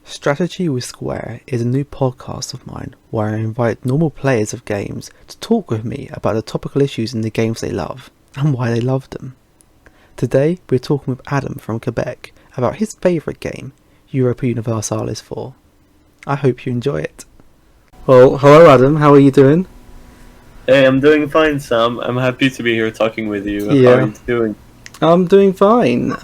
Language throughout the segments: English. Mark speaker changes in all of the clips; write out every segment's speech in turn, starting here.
Speaker 1: Strategy with Square is a new podcast of mine where I invite normal players of games to talk with me about the topical issues in the games they love and why they love them. Today we're talking with Adam from Quebec about his favourite game, Europa Universalis IV. I hope you enjoy it. Well, hello Adam, how are you doing?
Speaker 2: Hey, I'm doing fine, Sam. I'm happy to be here talking with you.
Speaker 1: Yeah.
Speaker 2: How are you doing?
Speaker 1: I'm doing fine.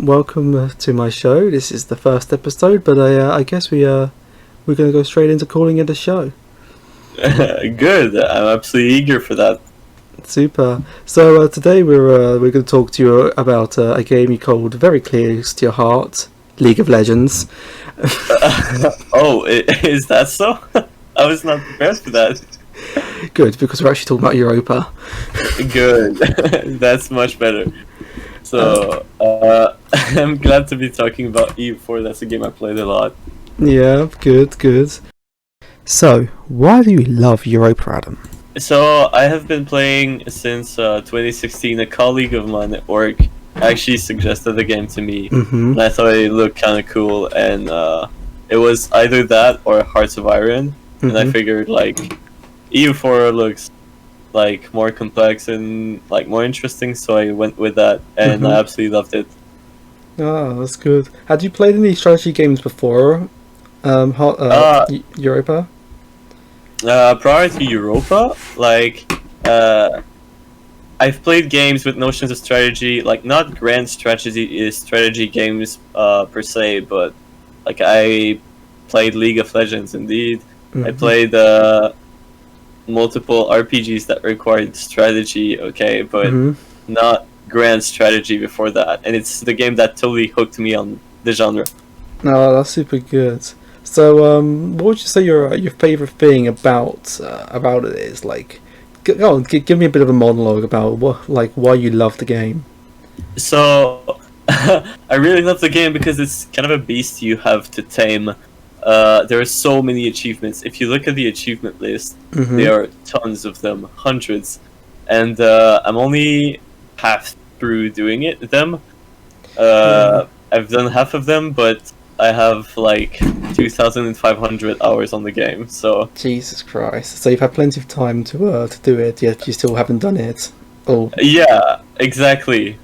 Speaker 1: Welcome to my show. This is the first episode, but I guess we're going to go straight into calling it a show.
Speaker 2: Good. I'm absolutely eager for that.
Speaker 1: Super. So today we're going to talk to you about a game you called very close to your heart, League of Legends.
Speaker 2: Is that so? I was not prepared for that.
Speaker 1: Good, because we're actually talking about Europa.
Speaker 2: Good. That's much better. So, I'm glad to be talking about EU4. That's a game I played a lot.
Speaker 1: Yeah, good. So, why do you love Europa, Adam?
Speaker 2: So, I have been playing since 2016. A colleague of mine at work actually suggested the game to me.
Speaker 1: Mm-hmm.
Speaker 2: And I thought it looked kind of cool. And it was either that or Hearts of Iron.
Speaker 1: Mm-hmm.
Speaker 2: And I figured, like, EU4 looks like more complex and like more interesting, so I went with that, and
Speaker 1: Mm-hmm.
Speaker 2: I absolutely loved it.
Speaker 1: Oh, that's good. Had you played any strategy games before Europa?
Speaker 2: Prior to Europa, like I've played games with notions of strategy, like not grand strategy games per se, but like I played League of Legends indeed.
Speaker 1: Mm-hmm.
Speaker 2: I played multiple RPGs that required strategy, okay, but
Speaker 1: Mm-hmm.
Speaker 2: not grand strategy before that. And it's the game that totally hooked me on the genre.
Speaker 1: Oh, that's super good. So, what would you say your favorite thing about it is? Like, go on, give me a bit of a monologue about why you love the game.
Speaker 2: So, I really love the game because it's kind of a beast you have to tame. There are so many achievements. If you look at the achievement list,
Speaker 1: Mm-hmm.
Speaker 2: there are tons of them, hundreds. And I'm only half through doing them. I've done half of them, but I have like 2,500 hours on the game. So
Speaker 1: Jesus Christ! So you've had plenty of time to do it, yet you still haven't done it. Oh.
Speaker 2: yeah, exactly.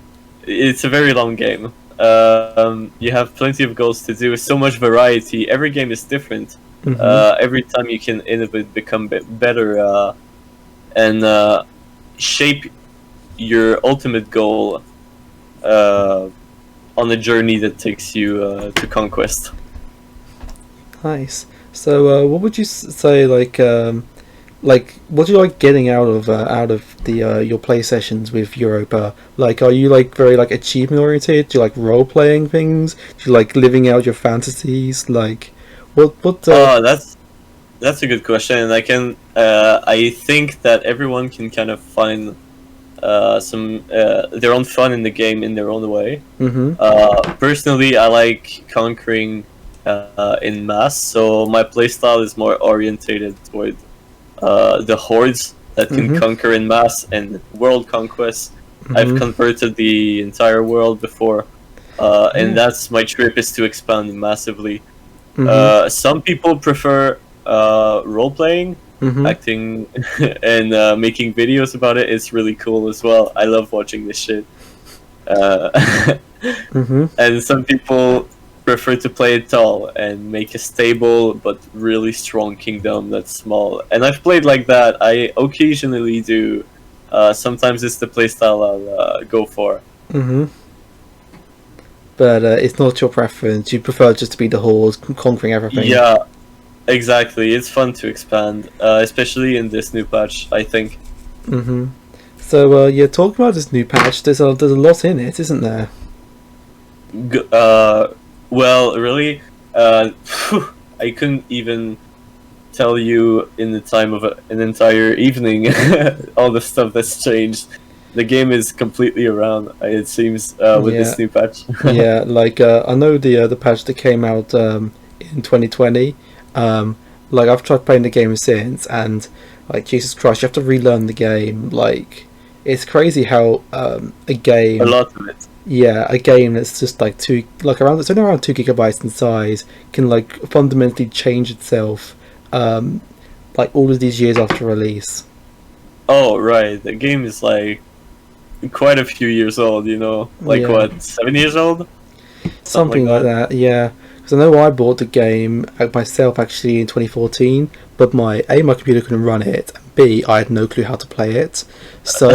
Speaker 2: It's a very long game. You have plenty of goals to do. So much variety. Every game is different.
Speaker 1: Mm-hmm.
Speaker 2: Every time you can innovate, become better, and shape your ultimate goal on a journey that takes you to conquest.
Speaker 1: Nice. So, what would you say? What do you like getting out of the your play sessions with Europa? Like, are you like very like achievement oriented? Do you like role playing things? Do you like living out your fantasies? Like, what?
Speaker 2: That's a good question, and I think that everyone can kind of find some their own fun in the game in their own way.
Speaker 1: Mm-hmm.
Speaker 2: Personally, I like conquering in mass, so my playstyle is more orientated toward the hordes that can
Speaker 1: Mm-hmm.
Speaker 2: conquer in mass and world conquest.
Speaker 1: Mm-hmm.
Speaker 2: I've converted the entire world before, and that's my trip, is to expand massively.
Speaker 1: Mm-hmm.
Speaker 2: Some people prefer role playing,
Speaker 1: Mm-hmm.
Speaker 2: acting, and making videos about it. It's really cool as well. I love watching this shit.
Speaker 1: Mm-hmm.
Speaker 2: And some people prefer to play it tall and make a stable but really strong kingdom that's small. And I've played like that. I occasionally do. Sometimes it's the playstyle I'll go for.
Speaker 1: Mm-hmm. But it's not your preference. You prefer just to be the horde, conquering everything.
Speaker 2: Yeah, exactly. It's fun to expand, especially in this new patch, I think.
Speaker 1: Mm-hmm. So, talking about this new patch, there's a lot in it, isn't there?
Speaker 2: Well, really, I couldn't even tell you in the time of an entire evening all the stuff that's changed. The game is completely around, it seems, with this new patch.
Speaker 1: Yeah, like I know the patch that came out in 2020. Like I've tried playing the game since, and like Jesus Christ, you have to relearn the game. Like it's crazy how a game.
Speaker 2: A lot of it.
Speaker 1: Yeah, a game that's just like it's only around 2 gigabytes in size, can like fundamentally change itself, like all of these years after release.
Speaker 2: Oh, right. The game is like quite a few years old, you know? Like
Speaker 1: Yeah,
Speaker 2: what, 7 years old? Something
Speaker 1: something
Speaker 2: like
Speaker 1: like
Speaker 2: that.
Speaker 1: that. Yeah, because I know I bought the game myself actually in 2014, but my computer couldn't run it, and B, I had no clue how to play it. So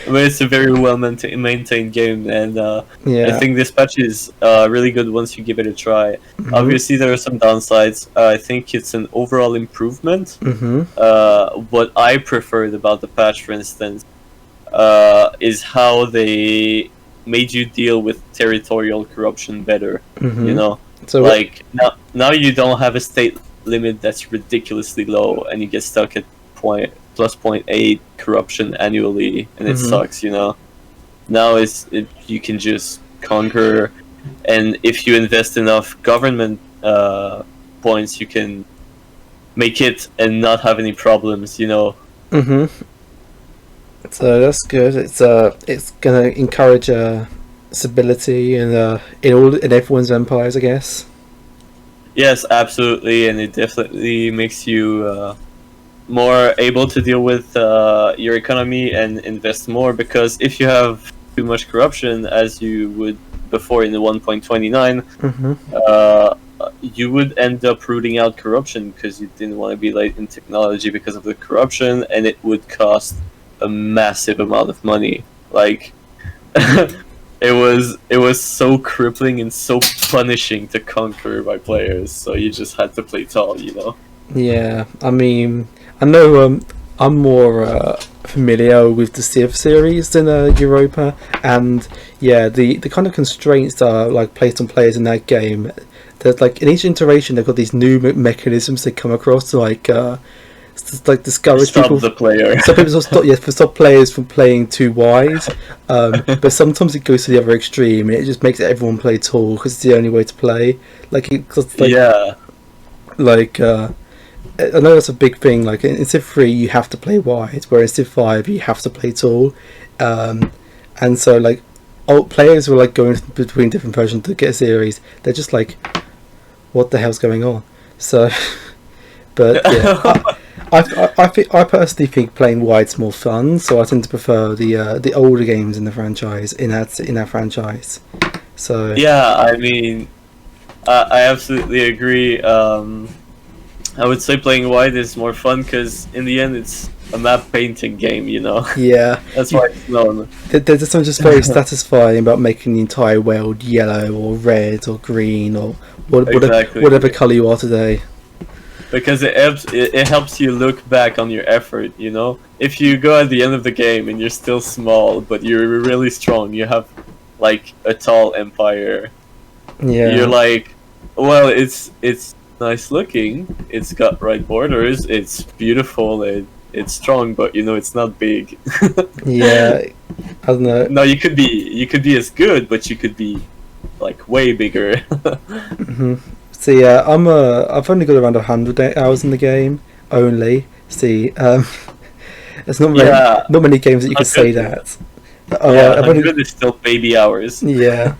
Speaker 2: But it's a very well maintained game, and I
Speaker 1: yeah.
Speaker 2: think this patch is really good once you give it a try.
Speaker 1: Mhm.
Speaker 2: Obviously, there are some downsides. I think it's an overall improvement.
Speaker 1: Mhm.
Speaker 2: What I preferred about the patch, for instance, is how they made you deal with territorial corruption better. You
Speaker 1: Mhm.
Speaker 2: know,
Speaker 1: So what?
Speaker 2: like now you don't have a state limit that's ridiculously low, and you get stuck at +0.8 corruption annually, and it
Speaker 1: Mhm.
Speaker 2: sucks. You know, now you can just conquer, and if you invest enough government points, you can make it and not have any problems. You know.
Speaker 1: Mhm. So that's good. It's gonna encourage stability in everyone's empires, I guess.
Speaker 2: Yes, absolutely, and it definitely makes you more able to deal with your economy and invest more. Because if you have too much corruption, as you would before in the 1.29,
Speaker 1: Mhm.
Speaker 2: uh, you would end up rooting out corruption because you didn't want to be late in technology because of the corruption, and it would cost a massive amount of money. Like it was so crippling and so punishing to conquer by players. So you just had to play tall, you know.
Speaker 1: Yeah, I mean, I know I'm more familiar with the Civ series than Europa, and yeah, the kind of constraints that are like placed on players in that game. There's like in each iteration they've got these new mechanisms they come across to like discourage
Speaker 2: Stop
Speaker 1: people.
Speaker 2: the player.
Speaker 1: Some people stop players from playing too wide, but sometimes it goes to the other extreme. And it just makes everyone play tall because it's the only way to play. Cause
Speaker 2: Yeah,
Speaker 1: like I know that's a big thing. Like in Civ 3, you have to play wide, whereas Civ 5, you have to play tall. Um, and so like, old players who are like going between different versions to get a series, they're just like, what the hell's going on? So, but yeah, I personally think playing wide's more fun. So I tend to prefer the older games in the franchise in that franchise. So
Speaker 2: yeah. I mean, I absolutely agree. I would say playing wide is more fun because in the end, it's a map painting game. You know,
Speaker 1: yeah,
Speaker 2: that's why it's known.
Speaker 1: there's something just very satisfying about making the entire world yellow or red or green or
Speaker 2: Exactly.
Speaker 1: whatever color you are today.
Speaker 2: Because it helps you look back on your effort, you know. If you go at the end of the game and you're still small but you're really strong, you have like a tall empire. You're
Speaker 1: Yeah,
Speaker 2: like, well, it's nice looking, it's got right borders, it's beautiful, it's strong, but you know it's not big.
Speaker 1: yeah. I don't know.
Speaker 2: No, you could be as good, but you could be like way bigger.
Speaker 1: Hmm. So yeah, I've only got around 100 hours in the game only. See, there's
Speaker 2: Yeah,
Speaker 1: not many games that you could say
Speaker 2: 100.
Speaker 1: that.
Speaker 2: Yeah,
Speaker 1: I've only
Speaker 2: 100 is still baby hours.
Speaker 1: yeah.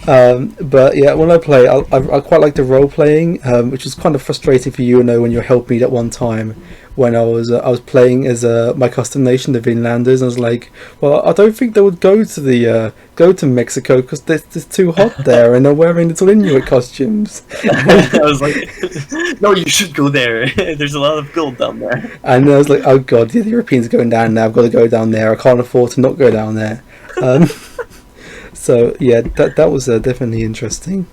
Speaker 1: But yeah, when I play, I quite like the role playing, which was kind of frustrating for you, when you helped me that one time when I was playing as my custom nation, the Vinlanders. And I was like, well, I don't think they would go to Mexico because it's too hot there, and they're wearing little Inuit costumes.
Speaker 2: I was like, no, you should go there. There's a lot of gold down there.
Speaker 1: And I was like, oh god, the Europeans are going down now. I've got to go down there. I can't afford to not go down there. Um, so yeah, that was definitely interesting.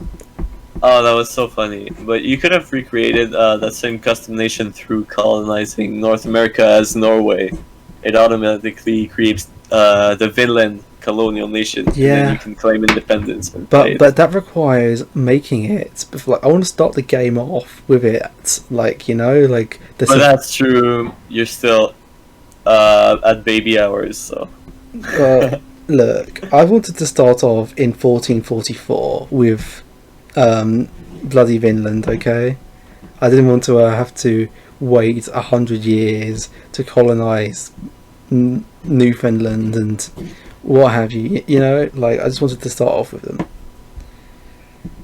Speaker 2: Oh, that was so funny. But you could have recreated that same custom nation through colonizing North America as Norway. It automatically creates the Vinland colonial nation, and then you
Speaker 1: Yeah,
Speaker 2: can claim independence and play
Speaker 1: but
Speaker 2: it.
Speaker 1: that requires making it. Like I want to start the game off with it, like like this.
Speaker 2: But that's true. You're still at baby hours, so.
Speaker 1: Uh, Look, I wanted to start off in 1444 with bloody Vinland. Okay, I didn't want to have to wait 100 years to colonize Newfoundland and what have you. You know, like I just wanted to start off with them.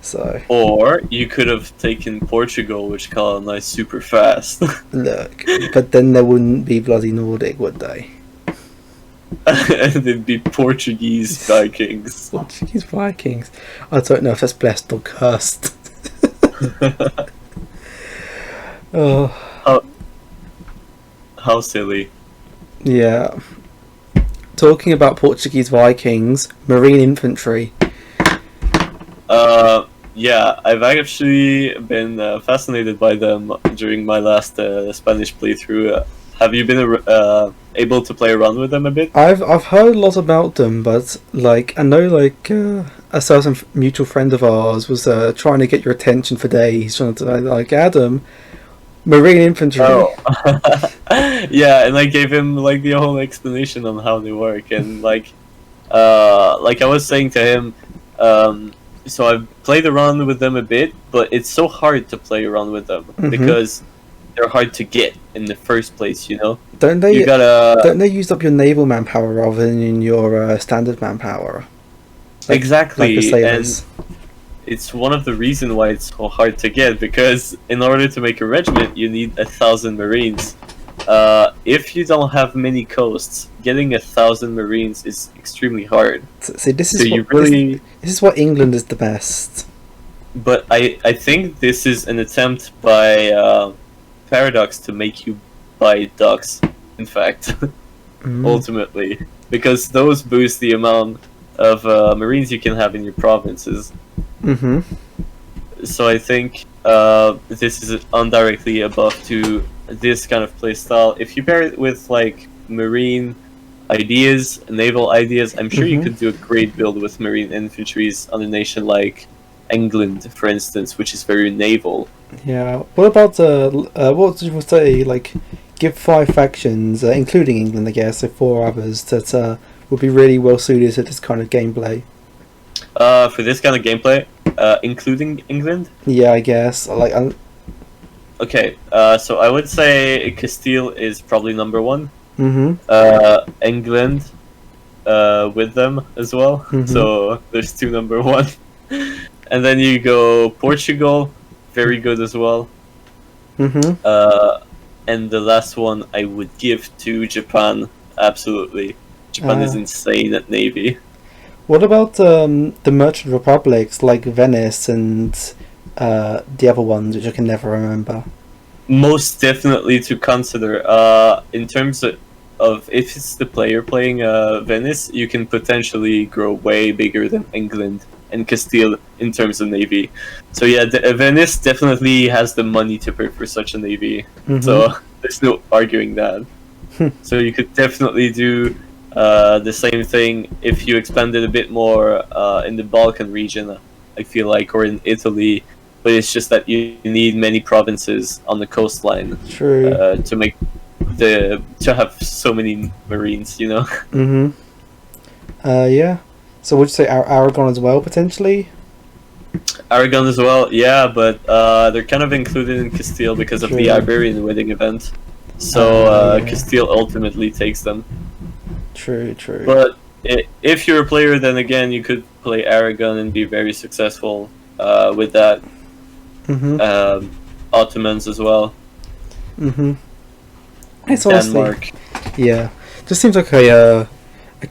Speaker 1: So
Speaker 2: Or you could have taken Portugal, which colonized super fast.
Speaker 1: look, but then there wouldn't be bloody Nordic, would they?
Speaker 2: And it'd be Portuguese Vikings.
Speaker 1: Portuguese Vikings. I don't know if that's blessed or cursed. Oh,
Speaker 2: How silly.
Speaker 1: yeah. Talking about Portuguese Vikings, Marine Infantry.
Speaker 2: Yeah, I've actually been fascinated by them during my last Spanish playthrough. Have you been able to play around with them a bit?
Speaker 1: I've heard a lot about them, but like I know like a certain mutual friend of ours was trying to get your attention for days, trying to like Adam, Marine Infantry.
Speaker 2: Oh, yeah, and I gave him like the whole explanation on how they work, and like I was saying to him, so I've played around with them a bit, but it's so hard to play around with them because they're hard to get in the first place. You know,
Speaker 1: Don't they?
Speaker 2: you gotta
Speaker 1: Don't they use up your naval manpower rather than your standard manpower? Like,
Speaker 2: exactly,
Speaker 1: like the sailors.
Speaker 2: and it's one of the reasons why it's so hard to get, because in order to make a regiment you need 1,000 marines. If you don't have many coasts, getting 1,000 marines is extremely hard.
Speaker 1: See, this is
Speaker 2: So you really,
Speaker 1: this is why England is the best.
Speaker 2: but I think this is an attempt by Paradox to make you buy ducks, in fact. Ultimately, because those boost the amount of marines you can have in your provinces. So I think this is indirectly a buff to this kind of playstyle. If you pair it with like marine ideas, naval ideas, I'm sure you could do a great build with marine infantries on a nation like England, for instance, which is very naval.
Speaker 1: Yeah. What about what did you say? Like, give 5 factions, including England, I guess, so 4 others that would be really well suited to this kind of gameplay.
Speaker 2: For this kind of gameplay, including England.
Speaker 1: Yeah, I guess. Like,
Speaker 2: Okay, so I would say Castile is probably number 1. England, with them as well. So there's 2 number 1, and then you go Portugal, very good as well. And the last one I would give to Japan. Absolutely, Japan is insane at navy.
Speaker 1: What about the merchant republics like Venice and the other ones, which I can never remember?
Speaker 2: Most definitely to consider. In terms of if it's the player playing Venice, you can potentially grow way bigger than England and Castile in terms of navy. So yeah, Venice definitely has the money to pay for such a navy. So there's no arguing that. So you could definitely do the same thing if you expanded a bit more in the Balkan region, I feel like, or in Italy. But it's just that you need many provinces on the coastline.
Speaker 1: True.
Speaker 2: To make to have so many marines, you know.
Speaker 1: Yeah. So would you say Aragon as well, potentially?
Speaker 2: Aragon as well, yeah, but they're kind of included in Castile because of the Iberian wedding event. So Castile ultimately takes them.
Speaker 1: True.
Speaker 2: But if you're a player, then again, you could play Aragon and be very successful with that. Ottomans as well.
Speaker 1: It's
Speaker 2: Denmark.
Speaker 1: Honestly, yeah, just seems like a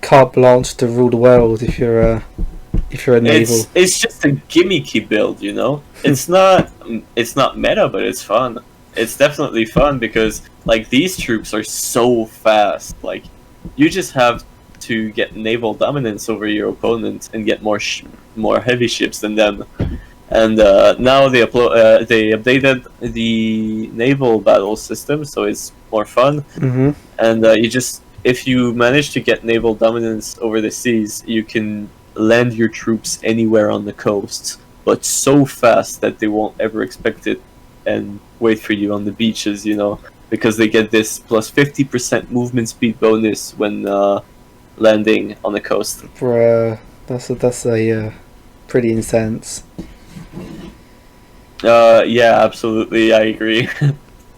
Speaker 1: carte blanche to rule the world if you're a naval.
Speaker 2: It's just a gimmicky build, you know. It's not meta, but it's fun. It's definitely fun because like these troops are so fast. Like you just have to get naval dominance over your opponent and get more heavy ships than them. And now they updated the naval battle system, so it's more fun. And if you manage to get naval dominance over the seas, you can land your troops anywhere on the coast, but so fast that they won't ever expect it and wait for you on the beaches, you know, because they get this plus 50% movement speed bonus when landing on the coast.
Speaker 1: Bruh, that's a pretty intense.
Speaker 2: Yeah, absolutely, I agree.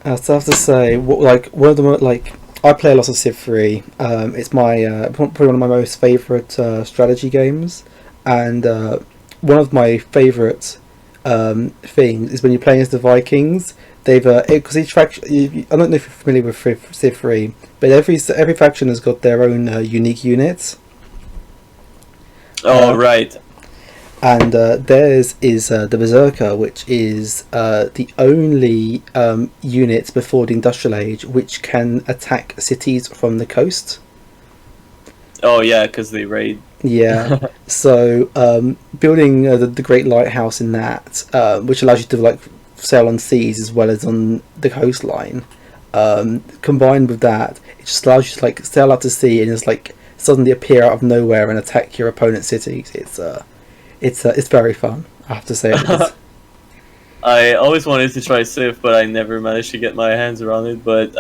Speaker 1: I still have to say, one of the I play a lot of Civ 3. It's my probably one of my most favourite strategy games, and one of my favourite things is when you're playing as the Vikings. They've because each faction. I don't know if you're familiar with Civ 3, but every faction has got their own unique units.
Speaker 2: Oh, right.
Speaker 1: And theirs is the Berserker, which is the only unit before the Industrial Age which can attack cities from the coast.
Speaker 2: Oh yeah, because they raid.
Speaker 1: Yeah. So building the Great Lighthouse in that, which allows you to like sail on seas as well as on the coastline, combined with that, it just allows you to like sail out to sea and just like suddenly appear out of nowhere and attack your opponent's cities. It's very fun, I have to say. It is.
Speaker 2: I always wanted to try Civ, but I never managed to get my hands around it. But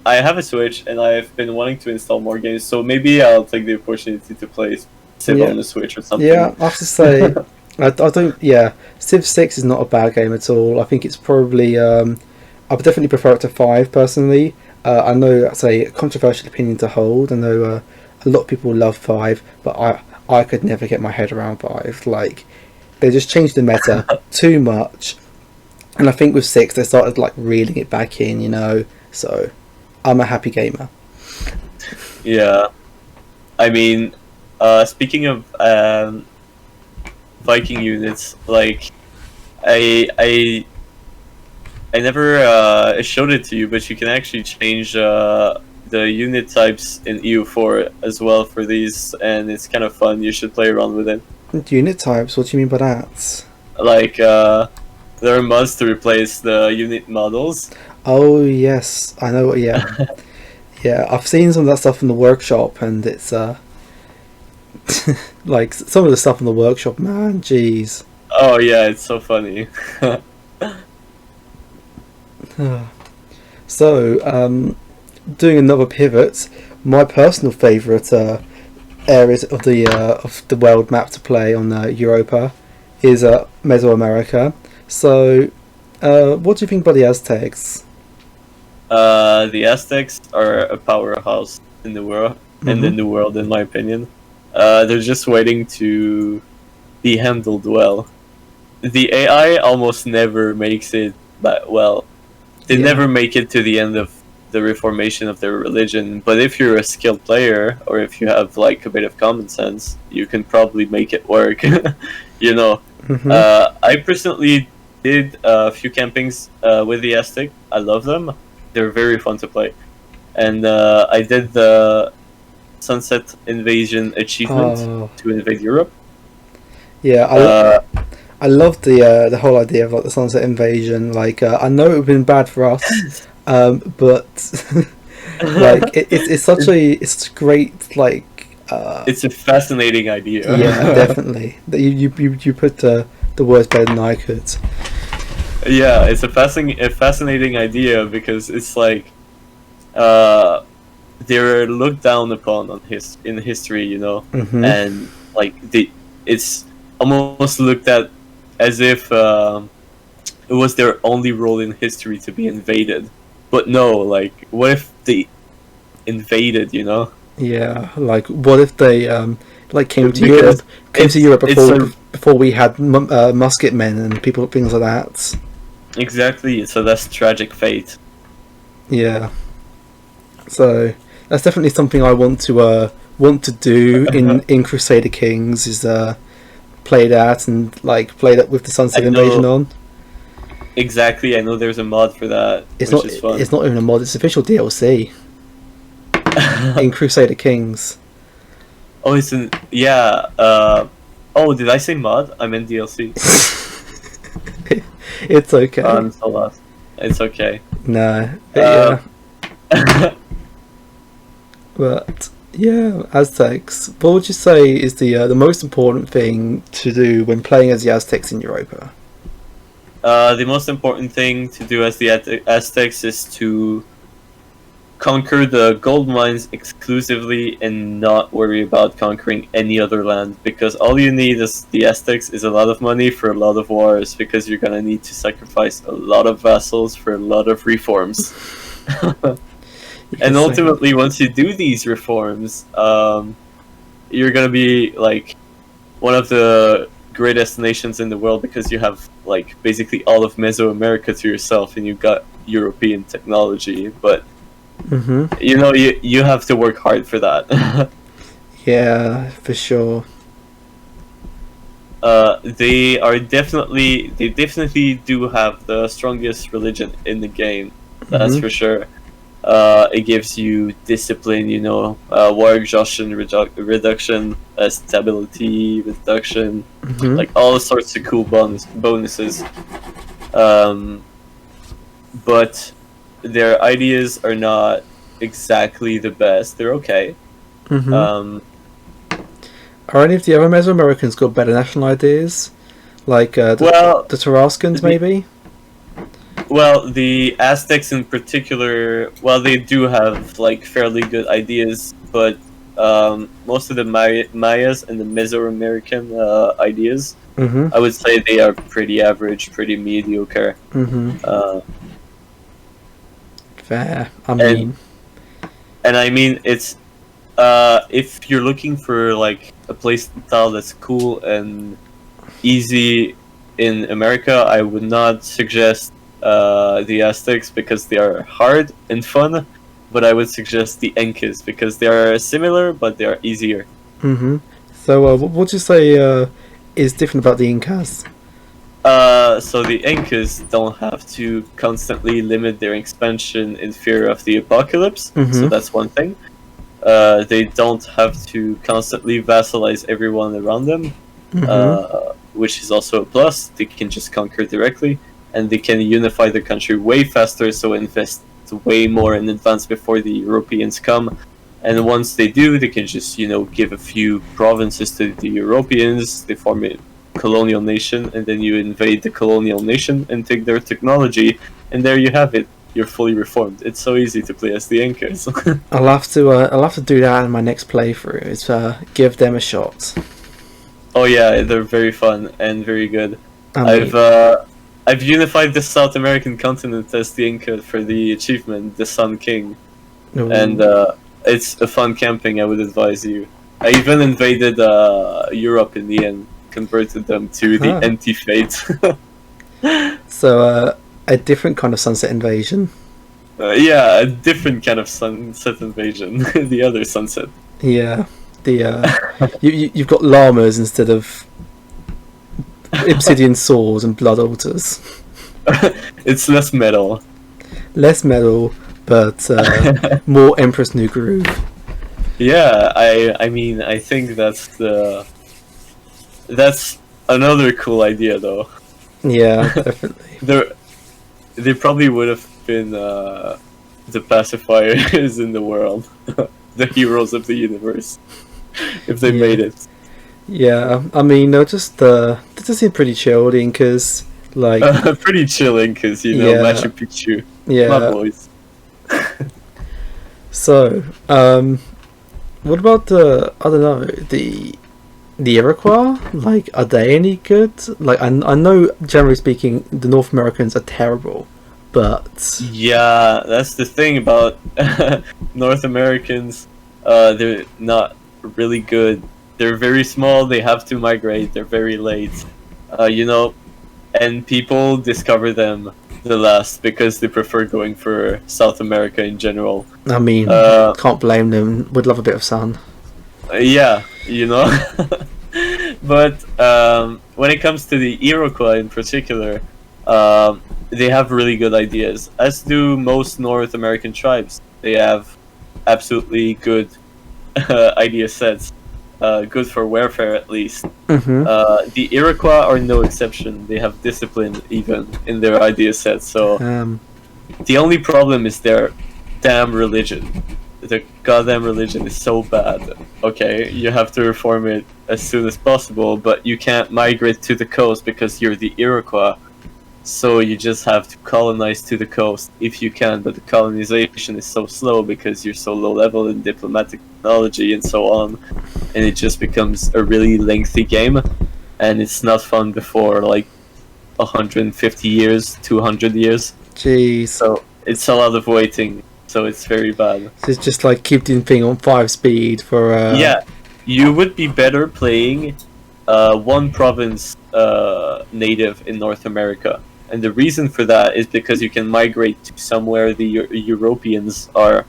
Speaker 2: I have a Switch, and I've been wanting to install more games, so maybe I'll take the opportunity to play Civ on the Switch or something.
Speaker 1: Yeah, I have to say, I don't. Yeah, Civ 6 is not a bad game at all. I think it's probably. I would definitely prefer it to 5 personally. I know that's a controversial opinion to hold. I know a lot of people love 5, but I could never get my head around 5. Like, they just changed the meta too much, and I think with 6 they started like reeling it back in, you know. So, I'm a happy gamer.
Speaker 2: Yeah, I mean, speaking of Viking units, like I never showed it to you, but you can actually change the unit types in EU4 as well for these, and it's kind of fun. You should play around with it.
Speaker 1: Unit types? What do you mean by that?
Speaker 2: Like, there are mods to replace the unit models.
Speaker 1: Oh yes, I know. Yeah, yeah. I've seen some of that stuff in the workshop, and it's like some of the stuff in the workshop. Man, jeez.
Speaker 2: Oh yeah, it's so funny.
Speaker 1: So, doing another pivot, my personal favourite areas of the world map to play on Europa is Mesoamerica. So, what do you think about the Aztecs?
Speaker 2: The Aztecs are a powerhouse in the world, and in the world, in my opinion. They're just waiting to be handled well. The AI almost never makes it that well. They never make it to the end of the reformation of their religion, but if you're a skilled player, or if you have like a bit of common sense, you can probably make it work. You know. I personally did a few campings with the Aztec. I love them. They're very fun to play. And I did the Sunset Invasion achievement to invade Europe.
Speaker 1: Yeah, I love the whole idea of like the Sunset Invasion. Like, I know it would have been bad for us, but like it's such a great like.
Speaker 2: It's a fascinating idea.
Speaker 1: Yeah, definitely. You put the words better than I could.
Speaker 2: Yeah, it's a fascinating idea because it's like they're looked down upon in history, you know, and like it's almost looked at as if it was their only role in history to be invaded. But no, like, what if they invaded, you know?
Speaker 1: Yeah, like, what if they like came to Europe before we had musket men and things like that.
Speaker 2: Exactly, it's a less tragic fate.
Speaker 1: Yeah. So that's definitely something I want to do in Crusader Kings is play that and like play that with the Sunset Invasion on.
Speaker 2: Exactly, I know there's a mod for that. Is fun.
Speaker 1: It's not even a mod; it's official DLC in Crusader Kings.
Speaker 2: Oh, it's in did I say mod? I meant DLC.
Speaker 1: It's okay.
Speaker 2: I'm so lost. It's okay.
Speaker 1: No. Yeah. But yeah, Aztecs. What would you say is the most important thing to do when playing as the Aztecs in Europa?
Speaker 2: The most important thing to do as the Aztecs is to conquer the gold mines exclusively and not worry about conquering any other land, because all you need as the Aztecs is a lot of money for a lot of wars, because you're gonna need to sacrifice a lot of vassals for a lot of reforms. And
Speaker 1: Yes,
Speaker 2: ultimately, once you do these reforms, you're gonna be like one of the greatest nations in the world because you have like basically all of Mesoamerica to yourself, and you've got European technology. But
Speaker 1: mm-hmm.
Speaker 2: you have to work hard for that.
Speaker 1: Yeah, for sure.
Speaker 2: They definitely do have the strongest religion in the game. That's
Speaker 1: Mm-hmm.
Speaker 2: for sure. It gives you discipline, war exhaustion reduction, stability reduction,
Speaker 1: Mm-hmm.
Speaker 2: like all sorts of cool bonuses. Um, but their ideas are not exactly the best. They're okay.
Speaker 1: Mm-hmm.
Speaker 2: Um,
Speaker 1: Are any of the other Mesoamericans got better national ideas? Like
Speaker 2: well,
Speaker 1: the Tarascans,
Speaker 2: the
Speaker 1: maybe?
Speaker 2: the Aztecs in particular, well, they do have like fairly good ideas, but most of the Mayas and the Mesoamerican ideas,
Speaker 1: Mm-hmm.
Speaker 2: I would say they are pretty average, pretty mediocre.
Speaker 1: Mm-hmm.
Speaker 2: Uh,
Speaker 1: Fair. I
Speaker 2: and
Speaker 1: mean,
Speaker 2: and I mean, it's if you're looking for like a play style that's cool and easy in America, I would not suggest the Aztecs because they are hard and fun, but I would suggest the Incas because they are similar but they are easier.
Speaker 1: mm-hmm. So, what would you say is different about the Incas?
Speaker 2: So the Incas don't have to constantly limit their expansion in fear of the apocalypse, so
Speaker 1: Mm-hmm.
Speaker 2: that's one thing. They don't have to constantly vassalize everyone around them,
Speaker 1: Mm-hmm.
Speaker 2: which is also a plus. They can just conquer directly, and they can unify the country way faster, so invest way more in advance before the Europeans come. And once they do, they can just, give a few provinces to the Europeans, they form a colonial nation, and then you invade the colonial nation and take their technology, and there you have it. You're fully reformed. It's so easy to play as the Incas.
Speaker 1: I'll have to do that in my next playthrough. Is give them a shot.
Speaker 2: Oh yeah, they're very fun and very good.
Speaker 1: I
Speaker 2: I've
Speaker 1: mean,
Speaker 2: I've unified the South American continent as the Inca for the achievement, the Sun King, and
Speaker 1: ooh.
Speaker 2: it's a fun camping. I would advise you. I even invaded Europe in the end, converted them to the
Speaker 1: Huh.
Speaker 2: anti-fate.
Speaker 1: So, a different kind of sunset invasion.
Speaker 2: Yeah, a different kind of sunset invasion. The other sunset.
Speaker 1: Yeah, the you've got llamas instead of obsidian swords and blood altars.
Speaker 2: It's less metal.
Speaker 1: Less metal, but more Empress New Groove.
Speaker 2: Yeah, I mean I think that's another cool idea though.
Speaker 1: Yeah, definitely.
Speaker 2: They probably would have been the pacifiers in the world, the heroes of the universe, if they
Speaker 1: Yeah.
Speaker 2: made it.
Speaker 1: Yeah, I mean, they just seem pretty chilled, because like,
Speaker 2: Pretty chilling, because
Speaker 1: yeah,
Speaker 2: Machu Picchu, my
Speaker 1: yeah.
Speaker 2: boys.
Speaker 1: So, what about I don't know, the Iroquois? Like, are they any good? Like, I know, generally speaking, the North Americans are terrible, but
Speaker 2: Yeah, that's the thing about North Americans. They're not really good. They're very small. They have to migrate. They're very late. You know, and people discover them the last because they prefer going for South America in general.
Speaker 1: I mean,
Speaker 2: Uh,
Speaker 1: can't blame them. Would love a bit of sun.
Speaker 2: yeah, but when it comes to the Iroquois in particular, they have really good ideas, as do most North American tribes. They have absolutely good idea sets, good for warfare at least.
Speaker 1: Mm-hmm.
Speaker 2: The Iroquois are no exception. They have discipline even in their idea sets. So the only problem is their damn religion. The goddamn religion is so bad. Okay, you have to reform it as soon as possible, but you can't migrate to the coast because you're the Iroquois. So you just have to colonize to the coast if you can, but the colonization is so slow because you're so low level in diplomatic technology and so on, and it just becomes a really lengthy game, and it's not fun before like 150 years, 200 years.
Speaker 1: Jeez.
Speaker 2: So it's a lot of waiting so it's very bad.
Speaker 1: So it's just like keep the thing on 5 speed for.
Speaker 2: Yeah, you would be better playing one province native in North America, and the reason for that is because you can migrate to somewhere the Europeans are,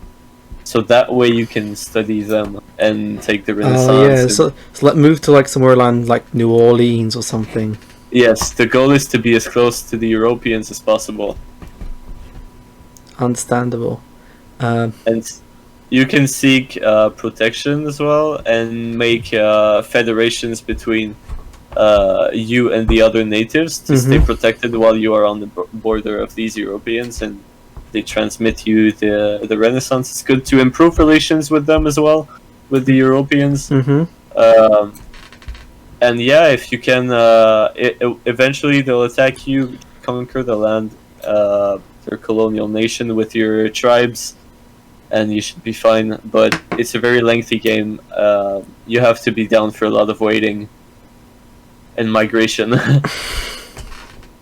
Speaker 2: so that way you can study them and take the Renaissance.
Speaker 1: Oh yeah, so like move to like somewhere around like New Orleans or something.
Speaker 2: Yes, the goal is to be as close to the Europeans as possible.
Speaker 1: Understandable.
Speaker 2: And you can seek protection as well and make federations between you and the other natives to stay protected while you are on the border of these Europeans, and they transmit you the Renaissance. It's good to improve relations with them as well, with the Europeans. And yeah, if you can, eventually they'll attack you, conquer the land, their colonial nation with your tribes, and you should be fine. But it's a very lengthy game. You have to be down for a lot of waiting and migration.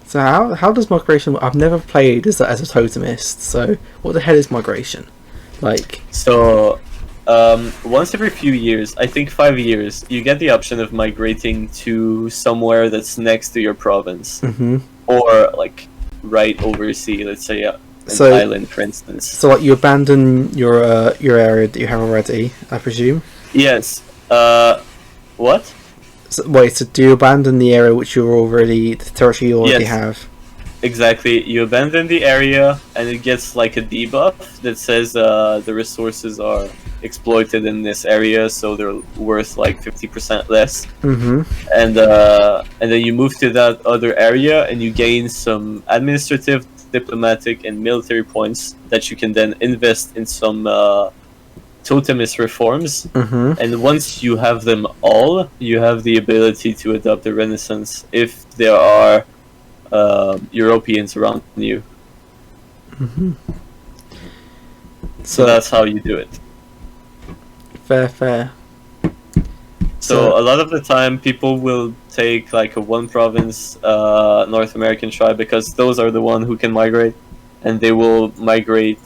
Speaker 1: So how does migration work? I've never played as a totemist, so what the hell is migration? Like,
Speaker 2: so once every few years, I think 5 years, you get the option of migrating to somewhere that's next to your province, or like right overseas. Let's say an island, for instance.
Speaker 1: So like you abandon your area that you have already, I presume.
Speaker 2: Yes. What?
Speaker 1: So, wait, so do you abandon the area which you're already, the territory you already have?
Speaker 2: Exactly. You abandon the area, and it gets like a debuff that says the resources are exploited in this area, so they're worth like 50% less. And then you move to that other area, and you gain some administrative, diplomatic, and military points that you can then invest in some totemist reforms. And once you have them all, you have the ability to adopt the Renaissance if there are Europeans around you. So that's how you do it.
Speaker 1: Fair.
Speaker 2: So a lot of the time people will take like a one province North American tribe, because those are the one who can migrate, and they will migrate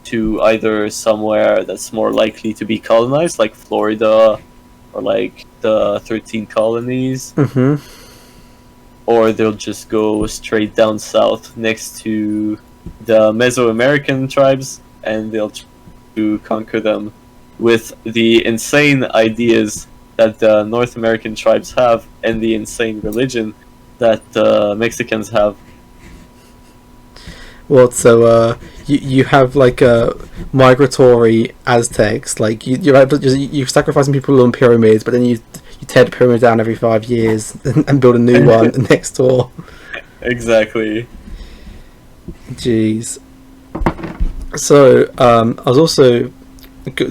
Speaker 2: to either somewhere that's more likely to be colonized, like Florida or like the 13 colonies, or they'll just go straight down south next to the Mesoamerican tribes, and they'll try to conquer them with the insane ideas that the North American tribes have and the insane religion that the Mexicans have.
Speaker 1: Well, so you have like migratory Aztecs, like you're sacrificing people on pyramids, but then you tear the pyramid down every 5 years and build a new one next door.
Speaker 2: Exactly.
Speaker 1: Jeez. So I was also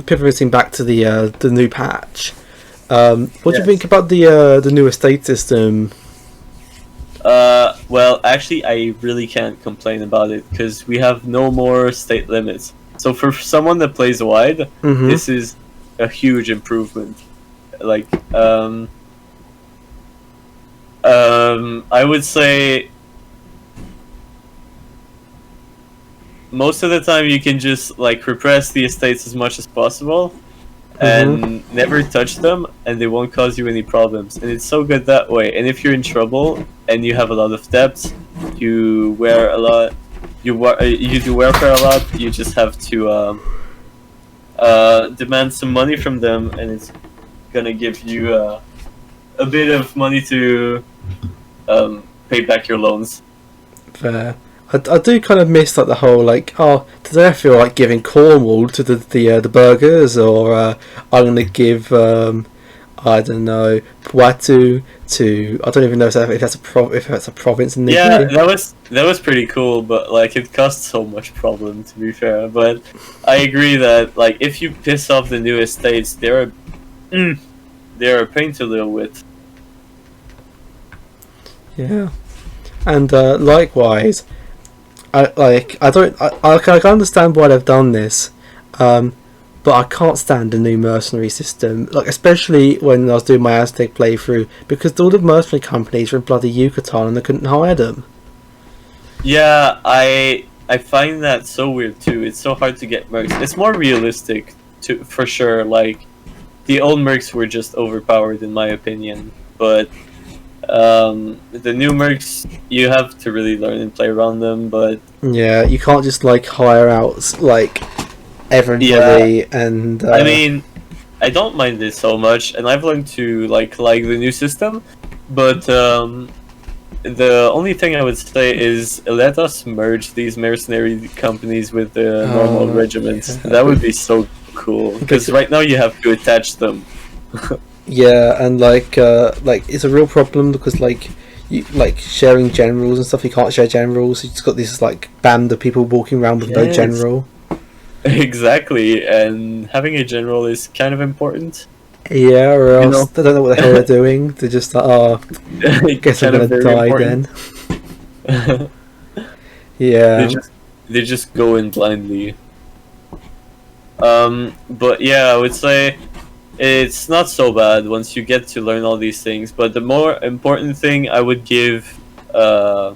Speaker 1: pivoting back to the new patch. What do you think about the new estate system?
Speaker 2: Well, actually, I really can't complain about it, because we have no more state limits. So for someone that plays wide, this is a huge improvement. Like, I would say most of the time you can just like repress the estates as much as possible and never touch them, and they won't cause you any problems, and it's so good that way. And if you're in trouble and you have a lot of debts, you wear a lot, you do welfare a lot, you just have to demand some money from them, and it's gonna give you a bit of money to pay back your loans.
Speaker 1: Fair. I do kind of miss like the whole like, oh, today I feel like giving Cornwall to the burgers, or I'm gonna give I don't know, Poitou to, I don't even know if that's a province in the
Speaker 2: game. That was pretty cool, but like it costs so much problem, to be fair. But I agree that like if you piss off the new estates, they're a pain to live with.
Speaker 1: Yeah, and likewise, I can understand why they've done this, but I can't stand the new mercenary system. Like, especially when I was doing my Aztec playthrough, because all the mercenary companies were in bloody Yucatan and they couldn't hire them.
Speaker 2: Yeah, I I find that so weird too. It's so hard to get mercs. It's more realistic, to for sure. Like the old mercs were just overpowered in my opinion, but the new mercs you have to really learn and play around them. But
Speaker 1: yeah, you can't just like hire out like everybody and.
Speaker 2: I mean, I don't mind it so much, and I've learned to like the new system. But the only thing I would say is let us merge these mercenary companies with the normal regiments. That would be so cool. Because right now you have to attach them.
Speaker 1: Yeah, and like it's a real problem because like you like sharing generals and stuff. You can't share generals. You just got this like band of people walking around with no general.
Speaker 2: Exactly, and having a general is kind of important.
Speaker 1: Yeah, or else they don't know what the hell they're doing. They're just like, oh, I guess I'm gonna die
Speaker 2: important.
Speaker 1: then. Yeah,
Speaker 2: they just go in blindly. But yeah, I would say it's not so bad once you get to learn all these things. But the more important thing I would give as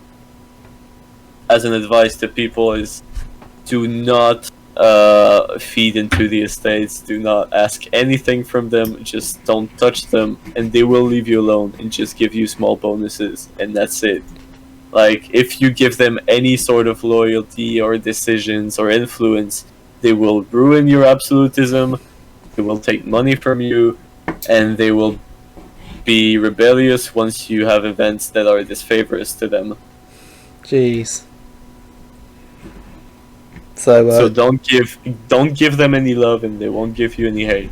Speaker 2: an advice to people is do not feed into the estates. Do not ask anything from them. Just don't touch them, and they will leave you alone and just give you small bonuses, and that's it. Like if you give them any sort of loyalty or decisions or influence, they will ruin your absolutism. They will take money from you, and they will be rebellious once you have events that are disfavorable to them.
Speaker 1: Jeez. So
Speaker 2: don't give them any love, and they won't give you any hate.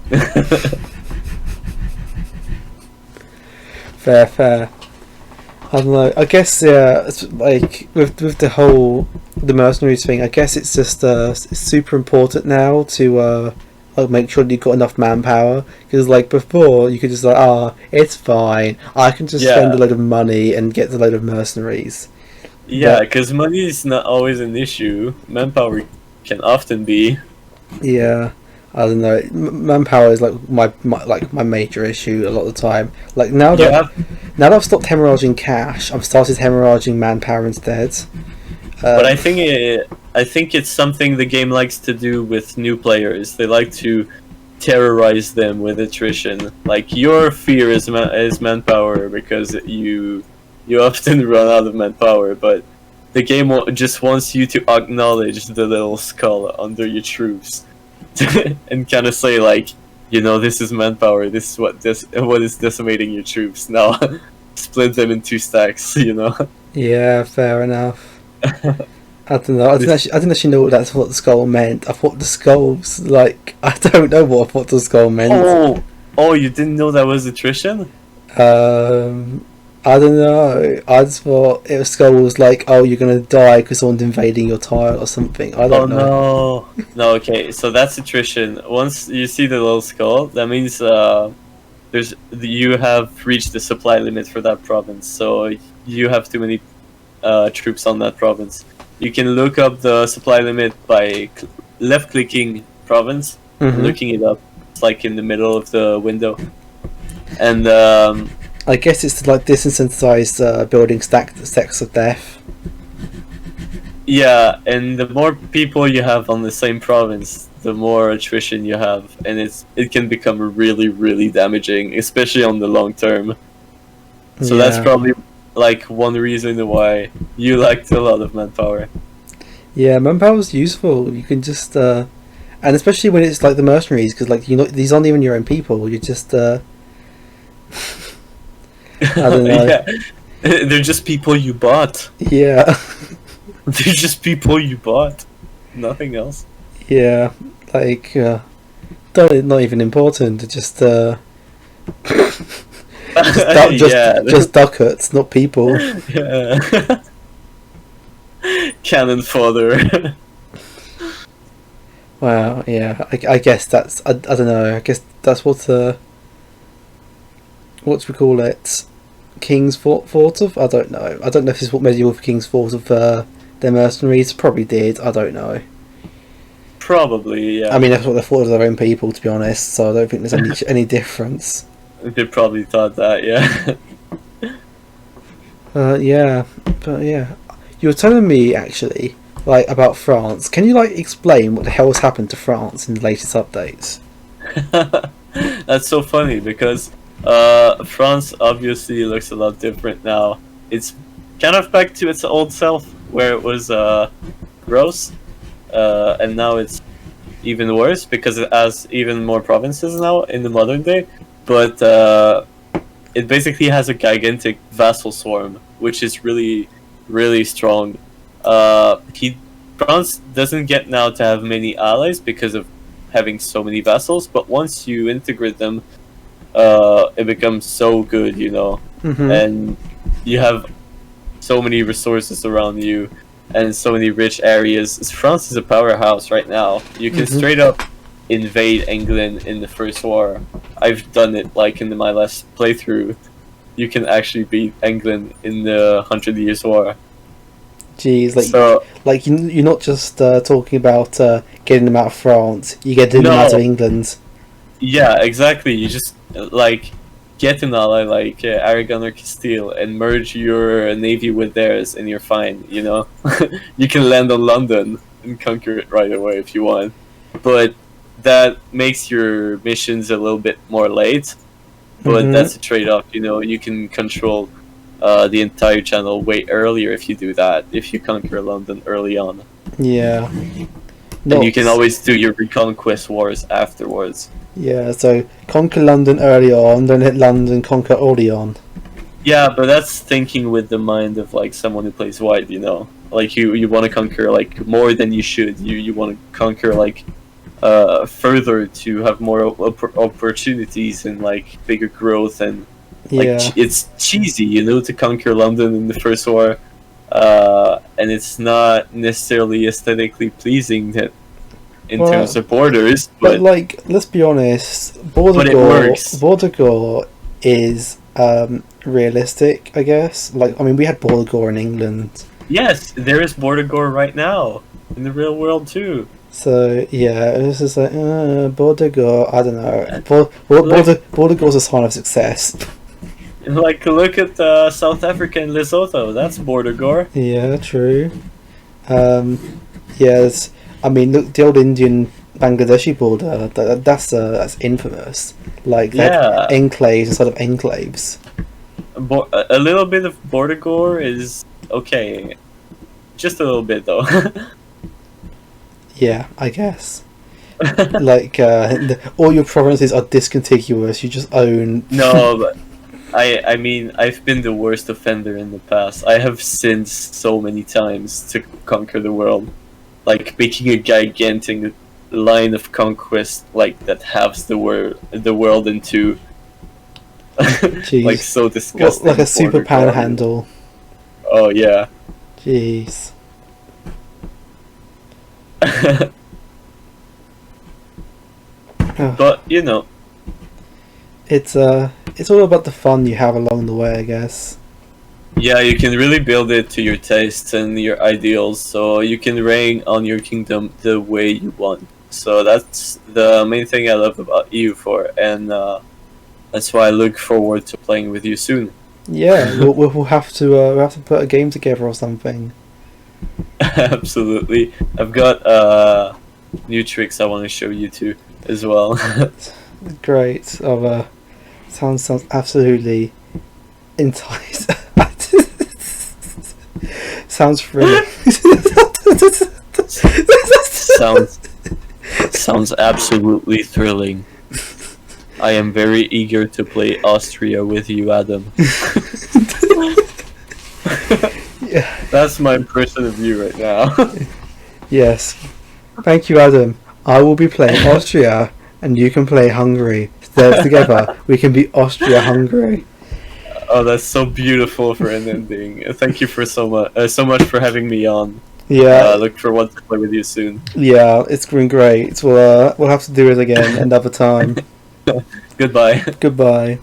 Speaker 1: Fair. I don't know. I guess it's like with the mercenaries thing. I guess it's just it's super important now to like make sure that you've got enough manpower, because like before you could just like it's fine. I can just spend a load of money and get a load of mercenaries.
Speaker 2: Yeah, because money is not always an issue. Manpower can often be.
Speaker 1: Yeah, I don't know. Manpower is like my major issue a lot of the time. Like now that I've stopped hemorrhaging cash, I've started hemorrhaging manpower instead.
Speaker 2: But I think it's something the game likes to do with new players. They like to terrorize them with attrition. Like your fear is manpower because you often run out of manpower, but the game just wants you to acknowledge the little skull under your troops and kind of say like, this is manpower. This is what is decimating your troops. Now split them in 2 stacks.
Speaker 1: Yeah, fair enough. I don't know. I didn't actually know that's what the skull meant. I thought the skulls I don't know what I thought the skull meant.
Speaker 2: Oh, you didn't know that was attrition?
Speaker 1: I don't know. I just thought it was skull was like, oh, you're gonna die because someone's invading your tile or something. I don't know.
Speaker 2: No, okay. So that's attrition. Once you see the little skull, that means you have reached the supply limit for that province. So you have too many troops on that province. You can look up the supply limit by left-clicking province, looking it up. It's like in the middle of the window, and
Speaker 1: I guess it's to like disincentivize building stacks of death.
Speaker 2: Yeah, and the more people you have on the same province, the more attrition you have, and it can become really, really damaging, especially on the long term. So that's probably like one reason why you liked a lot of manpower.
Speaker 1: Yeah, manpower is useful. You can just and especially when it's like the mercenaries, because like these aren't even your own people. You just I don't know.
Speaker 2: Yeah. They're just people you bought.
Speaker 1: Yeah.
Speaker 2: They're just people you bought. Nothing else.
Speaker 1: Yeah, like not even important. Just just ducats, not people.
Speaker 2: Yeah. Cannon fodder.
Speaker 1: Wow. Yeah. I guess that's I don't know. I guess that's what we call it. Kings fought of. I don't know. I don't know if this is what medieval kings fought of their mercenaries. Probably did. I don't know.
Speaker 2: Probably. Yeah.
Speaker 1: I mean, that's what they thought of their own people, to be honest. So I don't think there's any difference.
Speaker 2: They probably thought that. Yeah.
Speaker 1: Yeah, but yeah, you were telling me actually like about France. Can you like explain what the hell has happened to France in the latest updates?
Speaker 2: That's so funny because France obviously looks a lot different now. It's kind of back to its old self where it was gross, and now it's even worse because it has even more provinces now in the modern day. But it basically has a gigantic vassal swarm, which is really, really strong. France doesn't get now to have many allies because of having so many vassals, but once you integrate them, it becomes so good, you know, and you have so many resources around you and so many rich areas. France is a powerhouse right now. You can straight up invade England in the First War. I've done it like in my last playthrough. You can actually beat England in the 100 Years' War.
Speaker 1: Jeez, like you're not just talking about getting them out of France. You get them out of England.
Speaker 2: Yeah, exactly. You just like get an ally like Aragon or Castile and merge your navy with theirs, and you're fine. You know, you can land on London and conquer it right away if you want. But that makes your missions a little bit more late. But that's a trade-off. You know, you can control the entire channel way earlier if you do that. If you conquer London early on.
Speaker 1: Yeah.
Speaker 2: And you can always do your reconquest wars afterwards.
Speaker 1: Yeah, so conquer London early on, then hit London, conquer Orleans.
Speaker 2: Yeah, but that's thinking with the mind of like someone who plays white, you know. Like you want to conquer like more than you should. You want to conquer like further to have more opportunities and like bigger growth, and like it's cheesy, you know, to conquer London in the First War, and it's not necessarily aesthetically pleasing that in terms of borders, but
Speaker 1: like let's be honest, Border is realistic, I guess. Like, I mean, we had Border in England.
Speaker 2: Yes, there is Border right now in the real world too.
Speaker 1: So yeah, it's just like Border, I don't know. Border is a sign of success.
Speaker 2: Like, look at South Africa and Lesotho. That's Border.
Speaker 1: Yeah, true. Yes. I mean, look, the old Indian-Bangladeshi border, that's infamous. Like, enclaves instead of enclaves.
Speaker 2: A little bit of Border is okay. Just a little bit, though.
Speaker 1: Yeah, I guess. Like, all your provinces are discontiguous. You just own...
Speaker 2: No, but I mean, I've been the worst offender in the past. I have sinned so many times to conquer the world. Like making a gigantic line of conquest, like that halves the world in two. Like so disgusting.
Speaker 1: Like a super panhandle.
Speaker 2: Oh yeah.
Speaker 1: Jeez.
Speaker 2: But you know,
Speaker 1: it's all about the fun you have along the way, I guess.
Speaker 2: Yeah, you can really build it to your tastes and your ideals, so you can reign on your kingdom the way you want. So that's the main thing I love about EU4, and that's why I look forward to playing with you soon.
Speaker 1: Yeah, we'll have to put a game together or something.
Speaker 2: Absolutely, I've got new tricks I want to show you too as well.
Speaker 1: Great. Sounds absolutely enticing. Sounds thrilling.
Speaker 2: Sounds absolutely thrilling. I am very eager to play Austria with you, Adam.
Speaker 1: Yeah.
Speaker 2: That's my impression of you right now.
Speaker 1: Yes. Thank you, Adam. I will be playing Austria, and you can play Hungary. Together, we can be Austria-Hungary.
Speaker 2: Oh, that's so beautiful for an ending. Thank you for so much for having me on.
Speaker 1: Yeah.
Speaker 2: Look forward to play with you soon.
Speaker 1: Yeah, it's been great. We'll have to do it again another time.
Speaker 2: Goodbye.
Speaker 1: Goodbye.